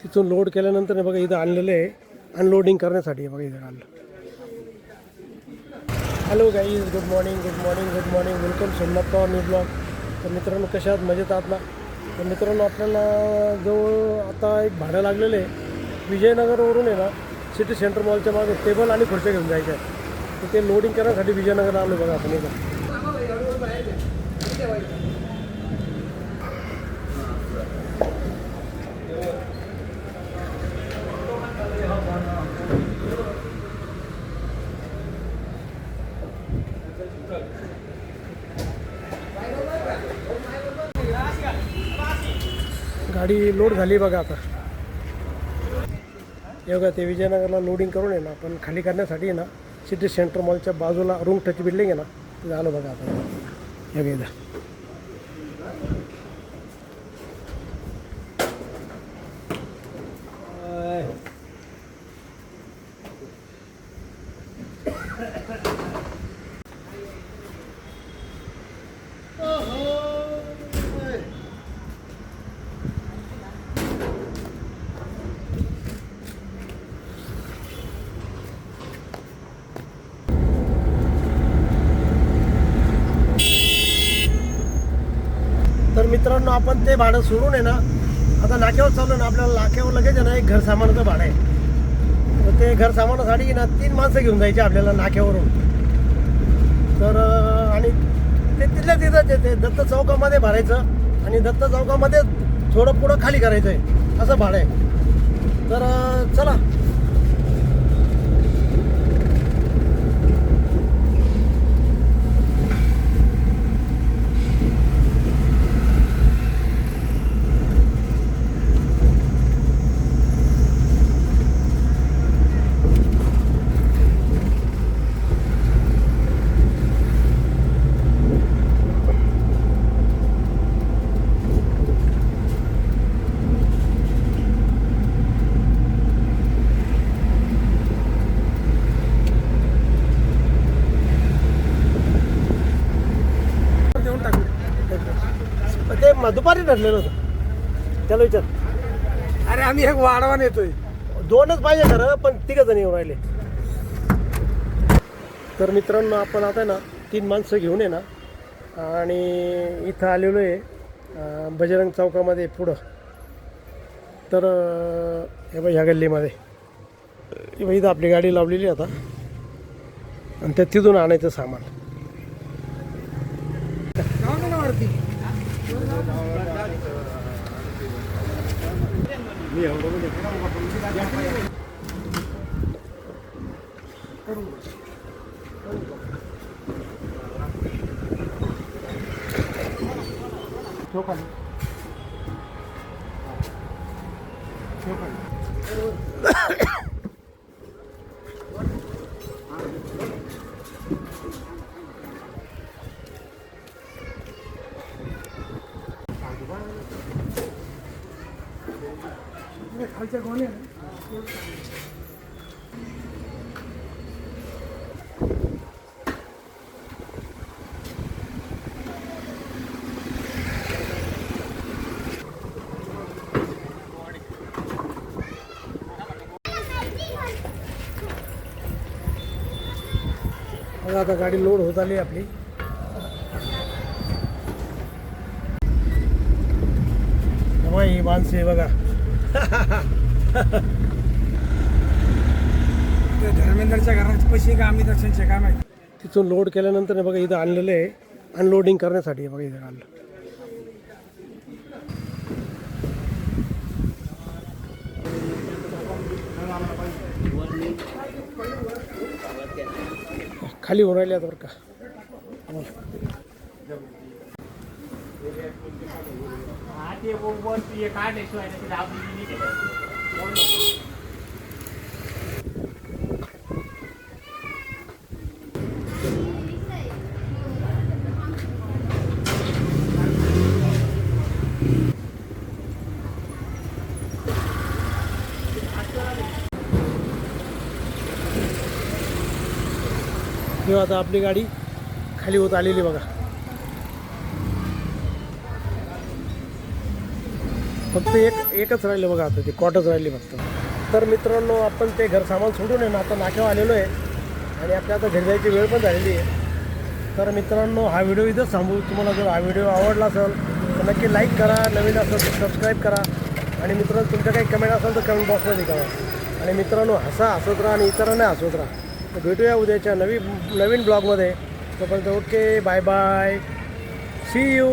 तिथून लोड केल्यानंतर बघा इथं आणलेलं आहे अनलोडिंग करण्यासाठी. बघा इथं आणलं. Hello guys, good morning welcome Somnath Pawar new blog. तर मित्रांनो कशा आहात? मजेत आहात ना? तर मित्रांनो आपल्याला जवळ आता एक भाडं लागलेलं आहे विजयनगरवरून आहे ना, सिटी सेंटर मॉलच्या मागे टेबल आणि खुर्च्या घेऊन जायचं आहे. तर ते लोडिंग करण्यासाठी विजयनगरला आलो बघा आपण इथं. गाडी लोड झाली बघा आता. हे बघा ते विजयनगरला लोडिंग करून आहे ना आपण खाली करण्यासाठी आहे ना सिटी सेंटर मॉलच्या बाजूला रूम टच बिल्डिंग आहे ना, ते झालं बघा आता. हे बघा इथं तर मित्रांनो आपण ते भाडं सोडून आहे ना आता नाक्यावर चालू ना. आपल्याला नाक्यावर लगेच आहे ना एक घर सामानाचं भाडं आहे. तर ते घर सामानासाठी ना 3 माणसं घेऊन जायचे आपल्याला नाक्यावरून. तर आणि ते तिथल्या तिथं ते दत्त चौकामध्ये भरायचं आणि दत्त चौकामध्ये थोडं पुढं खाली करायचं आहे, असं भाडं आहे. तर चला. ते दुपारी ठरलेलं होतं, त्याला विचार. अरे आम्ही एक वाढवा नेतोय. 2च पाहिजे खरं, पण 3 जण येऊन राहिले. तर मित्रांनो आपण आता ना 3 माणसं घेऊन आहे ना आणि इथं आलेलो आहे बजरंग चौकामध्ये पुढं. तर हे बघ ह्या गल्लीमध्ये इथं आपली गाडी लावलेली आता आणि त्या तिथून आणायचं सामान. खालच्या कोणी आता गाडी लोड होत आली आपली. ही माणसे बघा. धर्मेंद्रच्या घराचे पैसे का आम्ही दर्शनचे काय माहिती. तिथून लोड केल्यानंतर बघा इथं आणलेलं आहे अनलोडिंग करण्यासाठी. बघा इथं आणलं. खाली होऊन राहिले आता बरं का. तेव्हा आता आपली गाडी खाली होत आलेली बघा. फक्त एकच राहिले बघा आता, ते कॉटच राहिली फक्त. तर मित्रांनो आपण ते घर सामान सोडून आहे ना आता नाक्यावर आलेलो आहे आणि आपल्या आता घरी जायची वेळ पण झालेली आहे. तर मित्रांनो हा व्हिडिओ इथंच थांबू. तुम्हाला जर हा व्हिडिओ आवडला असेल तर नक्की लाईक करा, नवीन असेल तर सबस्क्राईब करा आणि मित्रांनो तुमच्या काही कमेंट असेल तर कमेंट बॉक्समध्ये करा. आणि मित्रांनो हसत राहा आणि इतरांना हसवत राहा. तर भेटूया उद्याच्या नवीन ब्लॉगमध्ये. तोपर्यंत okay, bye bye, see you.